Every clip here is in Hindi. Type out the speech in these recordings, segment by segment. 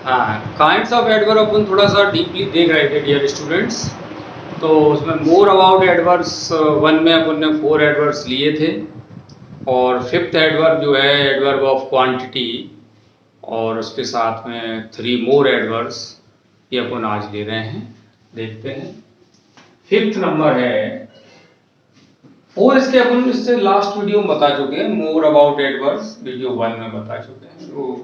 हाँ, काइंड्स ऑफ एडवर्ब अपन थोड़ा सा डीपली देख रहे थे डियर स्टूडेंट्स। तो उसमें मोर अबाउट एडवर्ब्स वन में अपन ने 4 एडवर्ब्स लिए थे, और फिफ्थ एडवर्ब जो है एडवर्ब ऑफ क्वांटिटी, और उसके साथ में 3 मोर एडवर्ब्स ये अपन आज ले रहे हैं। देखते हैं फिफ्थ नंबर है 4। इसके अपन इससे लास्ट वीडियो में बता चुके हैं, मोर अबाउट एडवर्ब्स वीडियो 1 में बता चुके हैं। वो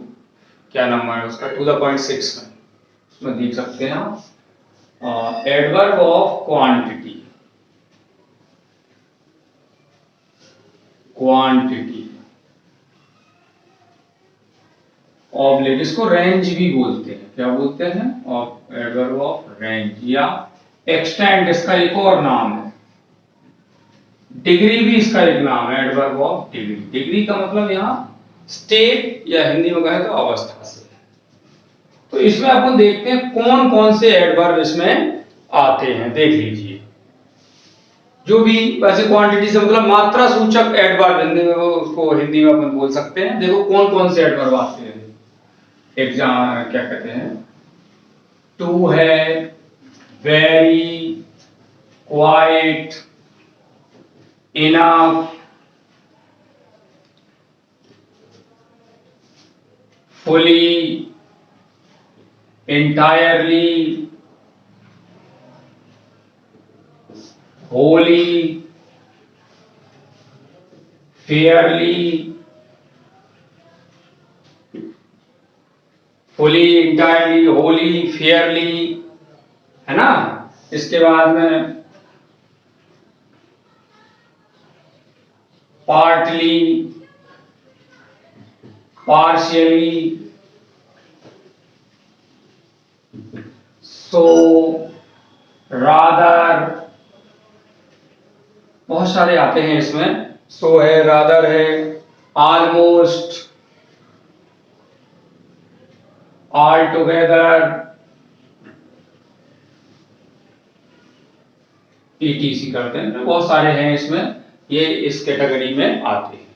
क्या नंबर है उसका, 2 द पॉइंट 6 में, उसमें देख सकते हैं आप। Adverb of quantity, quantity oblique, इसको रेंज भी बोलते हैं। क्या बोलते हैं? ऑफ एडवर्ब ऑफ रेंज या एक्सटेंड, इसका एक और नाम है। डिग्री भी इसका एक नाम है, एडवर्ब ऑफ डिग्री। डिग्री का मतलब यहाँ स्टेट या हिंदी में कहें तो अवस्था से। तो इसमें अपन देखते हैं कौन कौन से एडवर्ब इसमें आते हैं, देख लीजिए। जो भी वैसे क्वांटिटी से मतलब मात्रा सूचक एडवर्ब हिंदी में, वो उसको हिंदी में अपन बोल सकते हैं। देखो कौन कौन से एडवर्ब आते हैं। एग्जाम क्या कहते हैं, टू है, very, quite, enough, fully, entirely, wholly, fairly, fully, entirely, wholly, fairly, है ना। इसके बाद में partly, partially, so, rather, बहुत सारे आते हैं इसमें। सो है, रादर है, ऑलमोस्ट, ऑल टुगेदर, ईटीसी करते हैं। बहुत सारे हैं इसमें, ये इस कैटेगरी में आते हैं।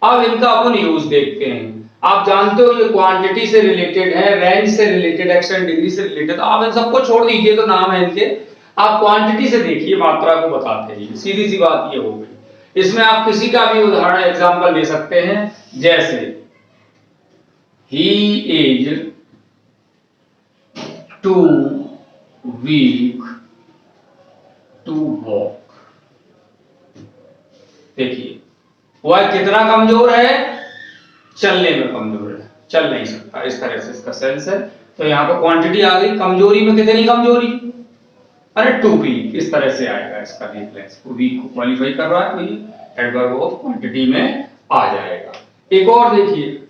अब इनका अपन यूज देखते हैं। आप जानते हो ये क्वांटिटी से रिलेटेड है, रेंज से रिलेटेड, एक्सटेंट, डिग्री से रिलेटेड। तो आप इन सबको छोड़ दीजिए, तो नाम है इनके। आप क्वांटिटी से देखिए, मात्रा को बताते हैं। सीधी सी बात ये हो गई। इसमें आप किसी का भी उदाहरण एग्जांपल दे सकते हैं, जैसे he is too weak to walk. देखिए वह कितना कमजोर है, चलने में कमजोर है, चल नहीं सकता, इस तरह से इसका सेंस है। तो यहाँ पर क्वांटिटी आ गई, कमजोरी में कितनी कमजोरी, अरे टू वीक, इस तरह से आएगा इसका वीकनेस। वीक को क्वालिफाई कर रहा है, तो ये एडवर्ब ऑफ क्वांटिटी में आ जाएगा। एक और देखिए,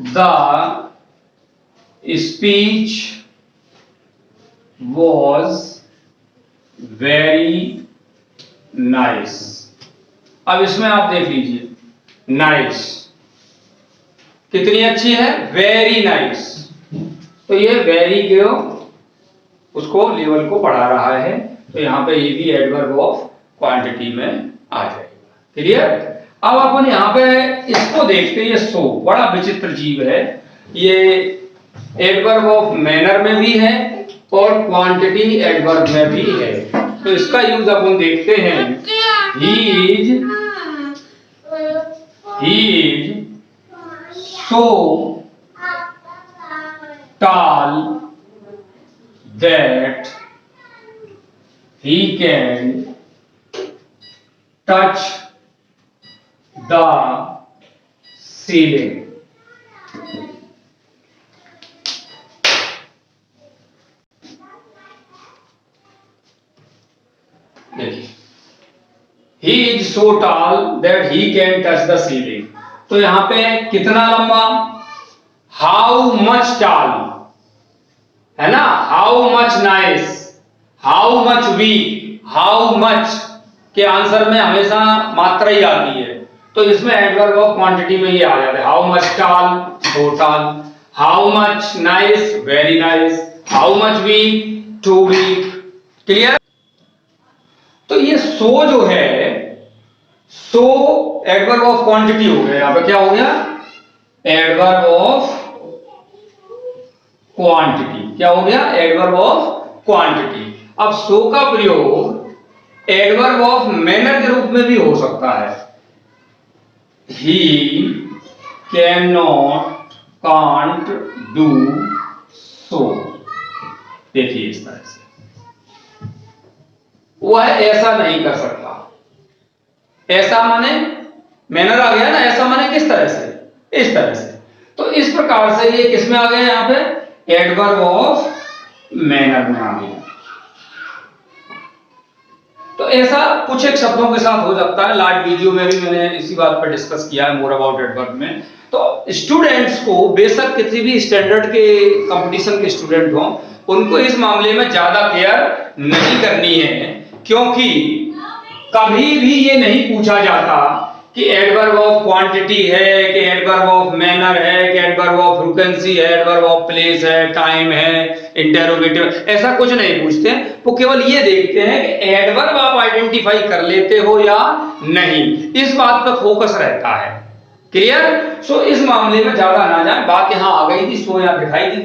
the speech was very nice। अब इसमें आप देख लीजिए, नाइस कितनी अच्छी है, वेरी नाइस। तो ये वेरी के उसको लेवल को बढ़ा रहा है, तो यहां पे ये भी एडवर्ब ऑफ क्वांटिटी में आ जाएगा। क्लियर। अब अपन यहां पे इसको देखते हैं, ये सो बड़ा विचित्र जीव है। ये एडवर्ब ऑफ मैनर में भी है और क्वांटिटी एडवर्ब में भी है। तो इसका यूज अपन देखते हैं। He is so tall that he can touch the ceiling। He is so tall that he can touch the ceiling। तो यहां पे कितना लंबा, हाउ मच टॉल, है ना। How much nice, how much weak, how much के आंसर में हमेशा मात्रा ही आती है। तो इसमें एडवर्ब ऑफ क्वांटिटी में ये आ जाता है। How much tall, so tall, how much nice, very nice, how much weak, too weak. Clear. तो ये सो जो है, सो एडवर्ब ऑफ क्वांटिटी हो गया। यहां पे क्या हो गया, एडवर्ब ऑफ क्वांटिटी। क्या हो गया? Adverb of quantity. अब सो का प्रयोग एडवर्ब ऑफ मैनर के रूप में भी हो सकता है। He can not, can't do so. देखिए इस तरह से वह ऐसा नहीं कर सकता। ऐसा माने मैनर आ गया ना, ऐसा माने किस तरह से? इस तरह से। तो इस प्रकार से ये किस में आ गया? यहां पे एडवर्ब ऑफ मैनर में आ गया। तो ऐसा कुछ एक शब्दों के साथ हो जाता है। लास्ट वीडियो में भी मैंने इसी बात पर डिस्कस किया है, मोर अबाउट एडवर्ब में। तो स्टूडेंट्स को बेशक किसी भी स्टैंडर्ड के कंपटीशन के स्टूडेंट हो, उनको इस मामले में ज्यादा केयर नहीं करनी है, क्योंकि कभी भी ये नहीं पूछा जाता कि एडवर्ब ऑफ क्वांटिटी है, कि एडवर्ब ऑफ मैनर है, कि एडवर्ब ऑफ फ्रीक्वेंसी है, एडवर्ब ऑफ प्लेस है, टाइम है, इंटेरोगेटिव, ऐसा कुछ नहीं पूछते। वो केवल ये देखते हैं कि एडवर्ब आप आइडेंटिफाई कर लेते हो या नहीं, इस बात पर फोकस रहता है। क्लियर? सो इस मामले में ज्यादा ना जाए। बात यहां आ गई थी, सो यहां दिखाई दे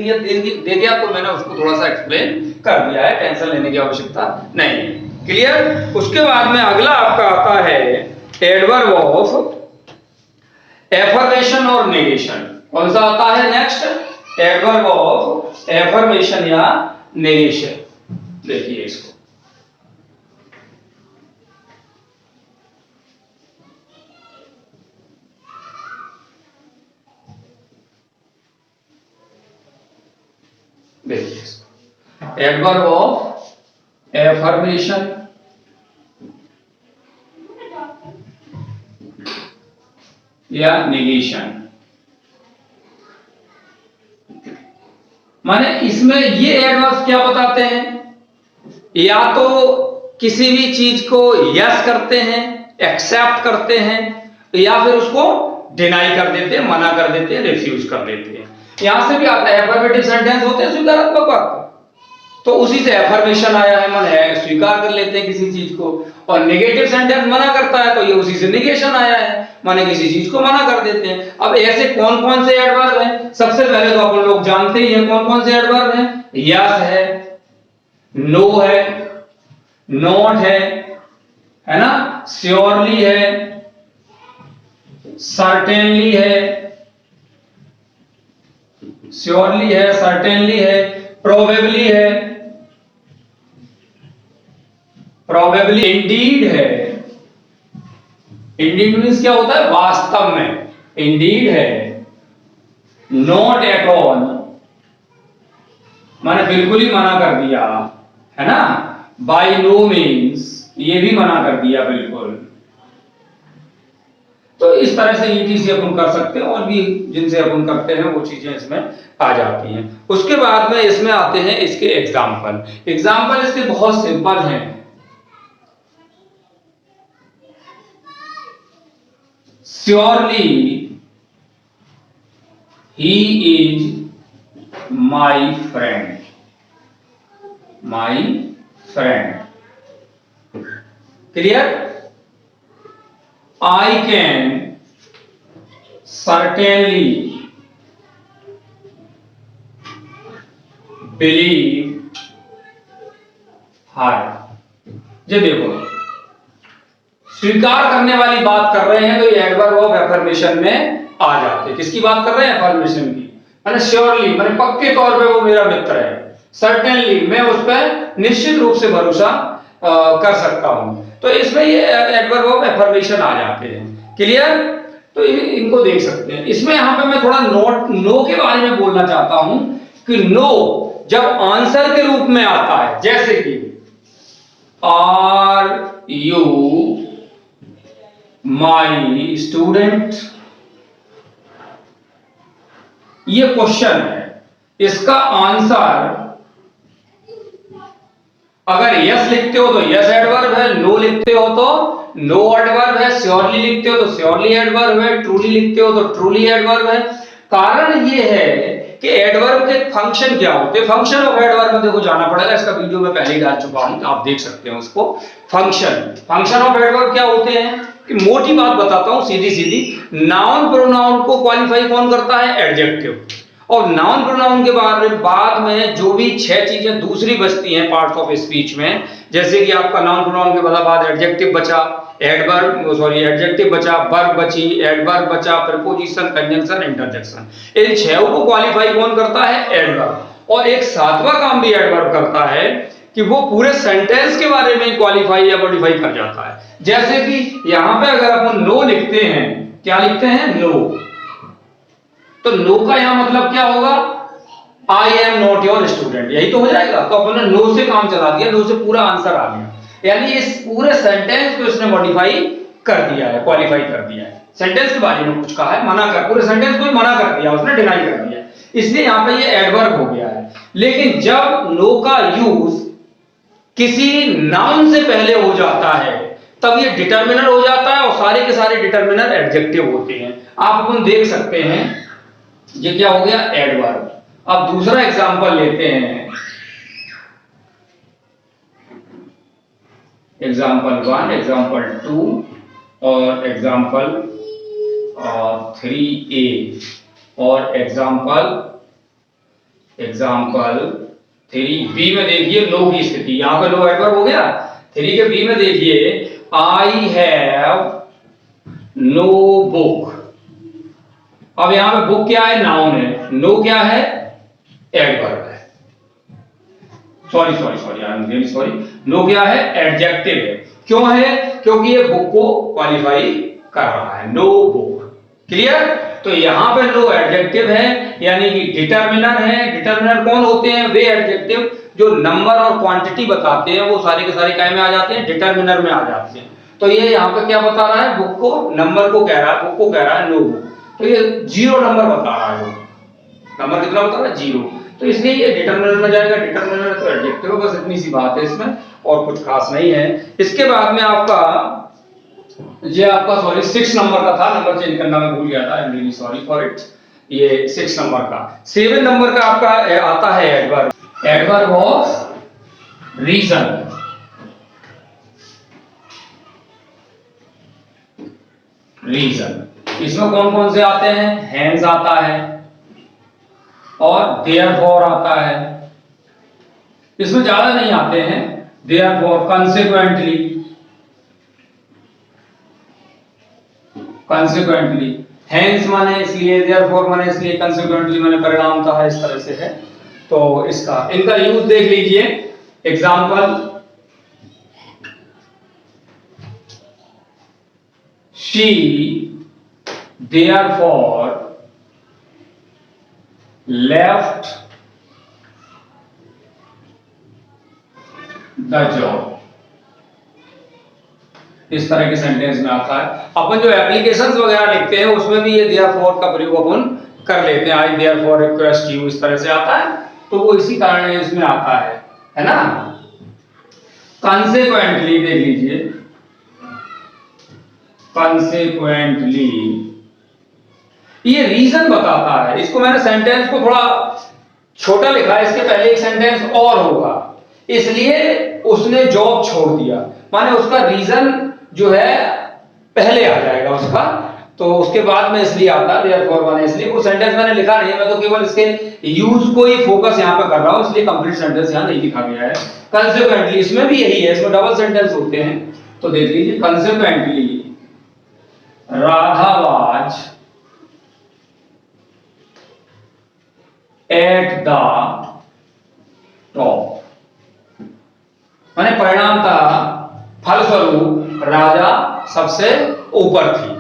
दिया, तो मैंने उसको थोड़ा सा एक्सप्लेन कर दिया है, टेंशन लेने की आवश्यकता नहीं। क्लियर? उसके बाद में अगला आपका आता है एडवर्ब ऑफ एफर्मेशन और नेगेशन। कौन सा आता है नेक्स्ट? एडवर्ब ऑफ एफर्मेशन या नेगेशन। देखिए इसको, देखिए इसको, एडवर्ब ऑफ एफर्मेशन या नेगेशन। माने इसमें ये एडवर्ब्स क्या बताते हैं? या तो किसी भी चीज को यस करते हैं, एक्सेप्ट करते हैं, या फिर उसको डिनाई कर देते हैं, मना कर देते हैं, रिफ्यूज कर देते हैं। यहां से भी आता है एफर्मेटिव सेंटेंस होते हैं स्वीकारात्मक वाक्य, तो उसी से एफर्मेशन आया है, मन है स्वीकार कर लेते हैं किसी चीज को। और नेगेटिव सेंटेंस मना करता है, तो ये उसी से नेगेशन आया है, माने किसी चीज को मना कर देते हैं। अब ऐसे कौन कौन से एडवर्ब हैं? सबसे पहले तो अपन लोग जानते ही हैं कौन कौन से एडवर्ब हैं। यस है, नो है, नॉट है ना, श्योरली है, सर्टेनली है, श्योरली है, सर्टेनली है, प्रोबेबली है, प्रोबेबली, इंडीड है। इंडीड मींस क्या होता है? वास्तव में, इंडीड है। नॉट एट ऑल माने बिल्कुल ही मना कर दिया, है ना। बाय नो मीन्स ये भी मना कर दिया बिल्कुल। तो इस तरह से ईटीसी अपन कर सकते हैं, और भी जिनसे अपन करते हैं वो चीजें इसमें आ जाती हैं। उसके बाद में इसमें आते हैं इसके एग्जाम्पल। एग्जाम्पल इसके बहुत सिंपल हैं। Surely he is my friend, my friend. Clear? I can certainly believe her। ये देखो, स्वीकार करने वाली बात कर रहे हैं, तो ये एडवर्ब ऑफ एफर्मेशन में आ जाते हैं। किसकी बात कर रहे हैं? एफर्मेशन की। मैंने श्योरली मैंने पक्के तौर पे वो मेरा मित्र है, सर्टेनली मैं उस पर निश्चित रूप से भरोसा कर सकता हूं। तो इसमें ये एडवर्ब ऑफ एफर्मेशन आ जाते हैं। क्लियर? तो इनको देख सकते हैं। इसमें यहां पे मैं थोड़ा नो के बारे में बोलना चाहता हूं कि नो जब आंसर के रूप में आता है, जैसे कि आर यू माई स्टूडेंट, ये क्वेश्चन है, इसका आंसर अगर यस लिखते हो तो यस एडवर्ब है, नो लिखते हो तो नो एडवर्ब है, श्योरली लिखते हो तो श्योरली एडवर्ब है, ट्रूली लिखते हो तो ट्रूली एडवर्ब है। कारण ये है कि एडवर्ब के फंक्शन क्या होते हैं। फंक्शन ऑफ एडवर्ब में देखो जाना पड़ेगा, इसका वीडियो में पहले ही डाल चुका हूं, आप देख सकते हैं उसको। फंक्शन ऑफ एडवर्ब क्या होते हैं? कि मोटी बात बताता हूं सीधी सीधी, नाउन प्रोनाउन को क्वालिफाई कौन करता है? एडजेक्टिव। और नाउन प्रोनाउन के बाद में जो भी 6 चीजें दूसरी बचती हैं पार्ट्स ऑफ स्पीच में, जैसे कि आपका नाउन प्रोनाउन के बाद एडजेक्टिव बचा, एडजेक्टिव बचा, वर्ब बची, एडवर्ब बचा, प्रीपोजिशन, कंजंक्शन, इंटरजेक्शन, इन 6 को क्वालिफाई कौन करता है? एडवर्ब। और एक 7वां काम भी एडवर्ब करता है कि वो पूरे सेंटेंस के बारे में क्वालिफाई या मॉडिफाई कर जाता है। जैसे कि यहां पे अगर अपन नो लिखते हैं, क्या लिखते हैं? नो। तो नो का यहां मतलब क्या होगा? I am not your student, यही तो हो जाएगा। तो अपन ने नो से काम चला दिया, नो से पूरा आंसर आ गया, यानी इस पूरे सेंटेंस को इसने मॉडिफाई कर दिया है, क्वालिफाई कर दिया है। सेंटेंस के बारे में कुछ कहा है, मना कर, पूरे सेंटेंस को ही मना कर दिया, उसने डिनाई कर दिया, इसलिए यहां पे ये एडवर्ब हो गया है। लेकिन जब नो का यूज किसी नाउन से पहले हो जाता है तब ये डिटर्मिनर हो जाता है, और सारे के सारे डिटर्मिनर एडजेक्टिव होते हैं। आप अपन देख सकते हैं ये क्या हो गया? एडवर्ब। अब दूसरा एग्जांपल लेते हैं, एग्जांपल 1, एग्जांपल 2 और एग्जांपल 3A और एग्जांपल 3B में देखिए नो की स्थिति, यहां पे नो एडवर्ब हो गया। 3 के B में देखिए आई हैव नो बुक। अब यहां पे बुक क्या है? नाउन है, नो क्या है? एडवर्ब है। Sorry, I am really sorry, no क्या है? एडजेक्टिव है। क्यों है? क्योंकि ये बुक को क्वालिफाई कर रहा है, नो बुक। क्लियर? तो यहां पे नो एडजेक्टिव है, यानी कि डिटर्मिनर है। डिटर्मिनर कौन होते हैं? वे एडजेक्टिव जो नंबर और क्वांटिटी बताते हैं, वो सारे के सारे काय में आ जाते हैं? डिटर्मिनर में आ जाते हैं। तो ये यहां पे क्या बता रहा है? बुक को, नंबर को कह रहा है, बुक को कह रहा है नो बुक। तो ये 0 नंबर बता रहा है, नंबर कितना बता रहा है? 0। तो इसलिए ये डिटर्मिनर में जाएगा। डिटर्मिनर तो एडजेक्टिव, बस इतनी सी बात है इसमें, और कुछ खास नहीं है। इसके बाद में आपका सॉरी 6 नंबर का था, नंबर चेंज करना मैं भूल गया था, आई am really sorry for it. ये 6 नंबर का, 7 नंबर का आपका आता है adverb, adverb of reason. Reason इसमें कौन कौन से आते हैं? हैंस आता है और देयरफॉर आता है। इसमें ज्यादा नहीं आते हैं, देयरफॉर, कंसिक्वेंटली, हैंस माने इसलिए, देयरफॉर माने इसलिए, कंसिक्वेंटली माने परिणाम था, इस तरह से है। तो इनका यूज देख लीजिए। Example, she therefore left the job। इस तरह के सेंटेंस में आता है। अपन जो एप्लीकेशंस वगैरह लिखते हैं उसमें भी ये therefore का प्रयोग अपन कर लेते हैं। I therefore request you, इस तरह से आता है, तो वो इसी कारण इसमें आता है ना। consequently देख लीजिए, consequently ये रीजन बताता है। इसको मैंने सेंटेंस को थोड़ा छोटा लिखा है, इसके पहले एक सेंटेंस और होगा, इसलिए उसने जॉब छोड़ दिया, माने उसका रीजन जो है पहले आ जाएगा उसका, तो उसके बाद में इसलिए आता है देयरफॉर माने इसलिए। वो सेंटेंस मैंने लिखा नहीं है, मैं तो केवल इसके यूज को ही फोकस यहां पे कर रहा हूं, इसलिए कंप्लीट सेंटेंस यहां नहीं लिखा गया है। कंसिक्वेंटली इसमें भी यही है, इसमें डबल सेंटेंस होते हैं, तो देख लीजिए consequently Radha was at the top, माने परिणाम था, फलस्वरूप राजा सबसे ऊपर थी,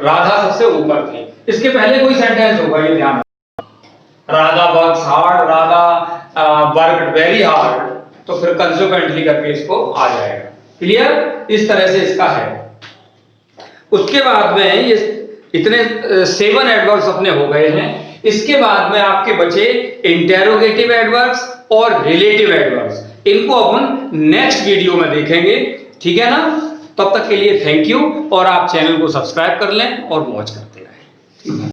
राधा सबसे ऊपर थी। इसके पहले कोई सेंटेंस होगा, ये ध्यान रखना। Radha works hard, Radha worked very hard, तो फिर कंसिक्वेंटली करके इसको आ जाएगा। क्लियर? इस तरह से इसका है। उसके बाद में ये इतने 7 एडवर्ब्स अपने हो गए हैं। इसके बाद में आपके बचे इंटेरोगेटिव एडवर्ब्स और रिलेटिव एडवर्ब्स। इनको अपन नेक्स्ट वीडियो में देखेंगे, ठीक है ना। तब तक के लिए थैंक यू, और आप चैनल को सब्सक्राइब कर लें और वॉच करते रहें।